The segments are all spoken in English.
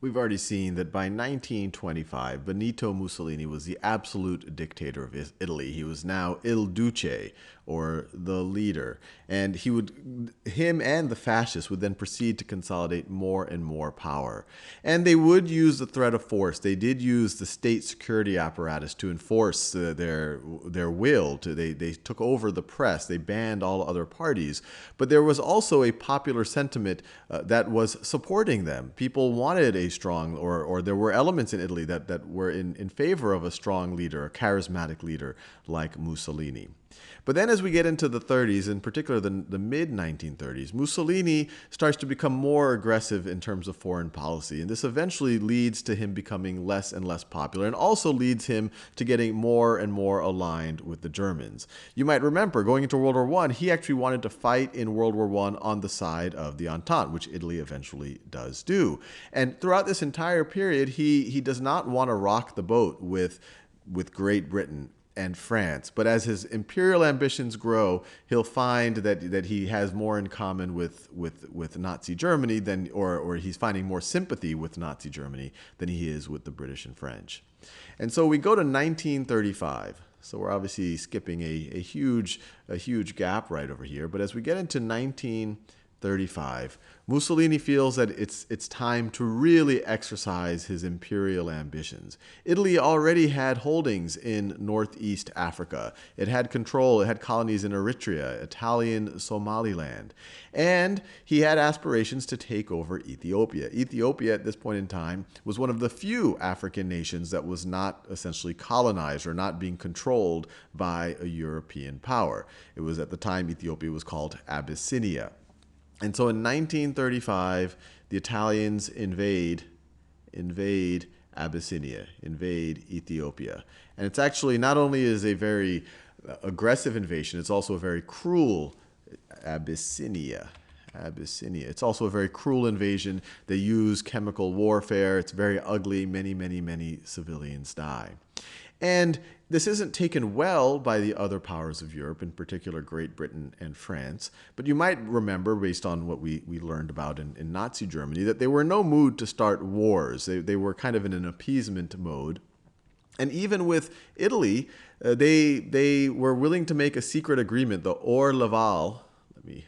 We've already seen that by 1925, Benito Mussolini was the absolute dictator of Italy. He was now Il Duce, or the leader. And him and the fascists would then proceed to consolidate more and more power. And they would use the threat of force. They did use the state security apparatus to enforce their will. They took over the press. They banned all other parties. But there was also a popular sentiment that was supporting them. People wanted a strong, or there were elements in Italy that were in favor of a strong leader, a charismatic leader like Mussolini. But then as we get into the 30s, in particular the mid-1930s, Mussolini starts to become more aggressive in terms of foreign policy. And this eventually leads to him becoming less and less popular, and also leads him to getting more and more aligned with the Germans. You might remember, going into World War I, he actually wanted to fight in World War I on the side of the Entente, which Italy eventually does do. And throughout this entire period, he does not want to rock the boat with Great Britain and France. But as his imperial ambitions grow, he'll find that he has more in common with Nazi Germany than, or he's finding more sympathy with Nazi Germany than he is with the British and French. And so we go to 1935. So we're obviously skipping a huge gap right over here. But as we get into 1935, Mussolini feels that it's time to really exercise his imperial ambitions. Italy already had holdings in Northeast Africa. It had control, it had colonies in Eritrea, Italian Somaliland, and he had aspirations to take over Ethiopia. Ethiopia at this point in time was one of the few African nations that was not essentially colonized or not being controlled by a European power. It was at the time Ethiopia was called Abyssinia. And so in 1935, the Italians invade Abyssinia, invade Ethiopia. And it's actually not only is a very aggressive invasion, it's also a very cruel Abyssinia. It's also a very cruel invasion. They use chemical warfare. It's very ugly. Many civilians die. And this isn't taken well by the other powers of Europe, in particular Great Britain and France. But you might remember, based on what we learned about in Nazi Germany, that they were in no mood to start wars. They were kind of in an appeasement mode. And even with Italy, they were willing to make a secret agreement, the Or-Laval. The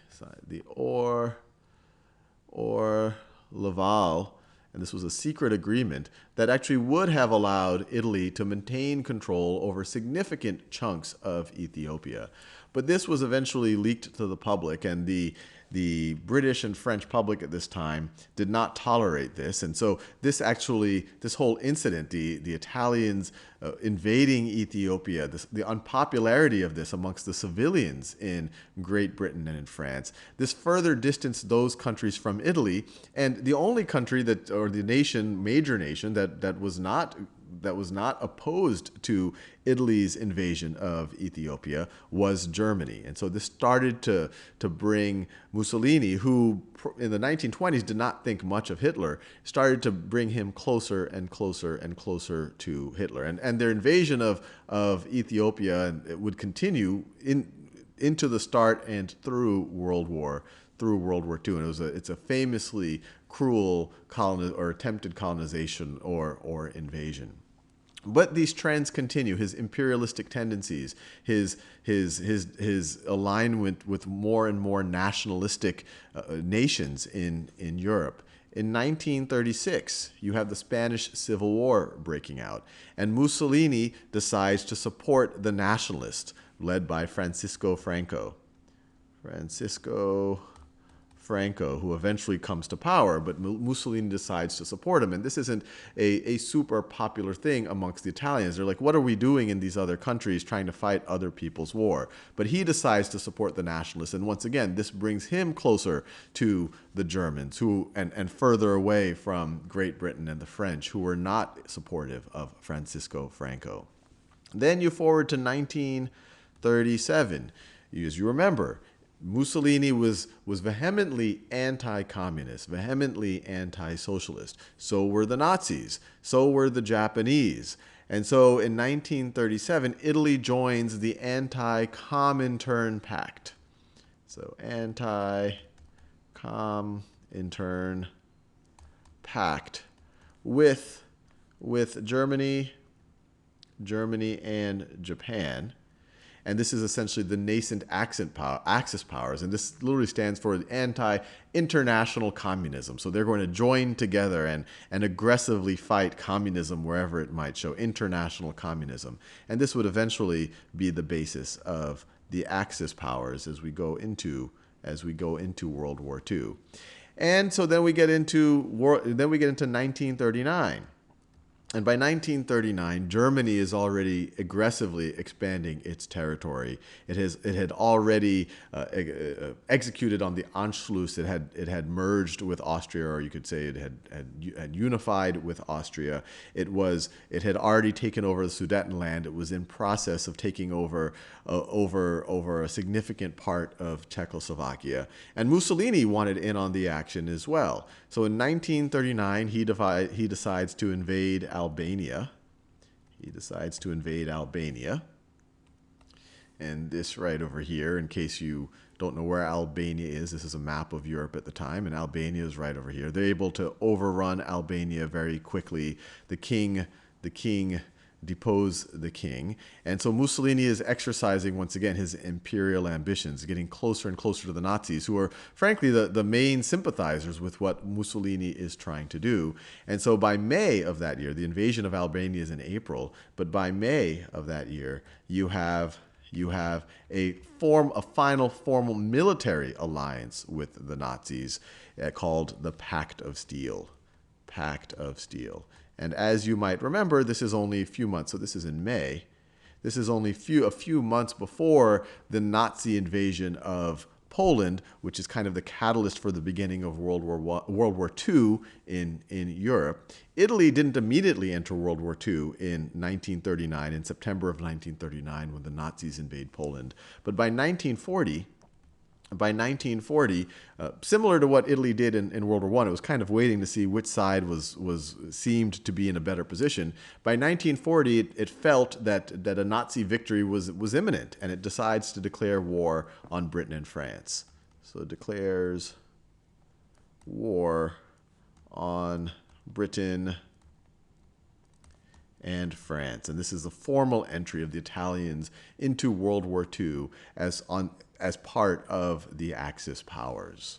Or-Laval. And this was a secret agreement that actually would have allowed Italy to maintain control over significant chunks of Ethiopia. But this was eventually leaked to the public, and the British and French public at this time did not tolerate this. And so this whole incident, the Italians invading Ethiopia, the unpopularity of this amongst the civilians in Great Britain and in France, this further distanced those countries from Italy. And the only country or the major nation that was not opposed to Italy's invasion of Ethiopia was Germany. And so this started to bring Mussolini, who in the 1920s did not think much of Hitler, started to bring him closer and closer and closer to Hitler. And their invasion of Ethiopia would continue into the start and through World War II. And it's a famously cruel attempted colonization or invasion. But these trends continue. His imperialistic tendencies, his alignment with more and more nationalistic nations in Europe. In 1936, you have the Spanish Civil War breaking out, and Mussolini decides to support the nationalists led by Francisco Franco. Who eventually comes to power, but Mussolini decides to support him. And this isn't a super popular thing amongst the Italians. They're like, what are we doing in these other countries trying to fight other people's war? But he decides to support the nationalists. And once again, this brings him closer to the Germans and further away from Great Britain and the French, who were not supportive of Francisco Franco. Then you forward to 1937. As you remember, Mussolini was vehemently anti-communist, vehemently anti-socialist. So were the Nazis. So were the Japanese. And so in 1937, Italy joins the Anti-Comintern Pact. So Anti-Comintern Pact with Germany, and Japan. And this is essentially the nascent Axis powers. And this literally stands for anti-international communism. So they're going to join together and aggressively fight communism wherever it might show, international communism. And this would eventually be the basis of the Axis powers as we go into World War II. And so then we get into 1939. And by 1939, Germany is already aggressively expanding its territory. It had already executed on the Anschluss. It had merged with Austria, or you could say it had unified with Austria. It had already taken over the Sudetenland. It was in process of taking over a significant part of Czechoslovakia. And Mussolini wanted in on the action as well. So in 1939, he decides to invade Albania. And this right over here, in case you don't know where Albania is, this is a map of Europe at the time, and Albania is right over here. They're able to overrun Albania very quickly. The king depose the king. And so Mussolini is exercising, once again, his imperial ambitions, getting closer and closer to the Nazis, who are, frankly, the main sympathizers with what Mussolini is trying to do. And so by May of that year, the invasion of Albania is in April, but by May of that year, you have a final formal military alliance with the Nazis called the Pact of Steel. And as you might remember, this is only a few months. So this is in May. This is only a few months before the Nazi invasion of Poland, which is kind of the catalyst for the beginning of World War II in Europe. Italy didn't immediately enter World War II in 1939, in September of 1939, when the Nazis invade Poland. But by 1940, similar to what Italy did in World War I, it was kind of waiting to see which side seemed to be in a better position. By 1940, it felt that a Nazi victory was imminent, and it decides to declare war on Britain and France. So it declares war on Britain and France. And this is the formal entry of the Italians into World War II as part of the Axis powers.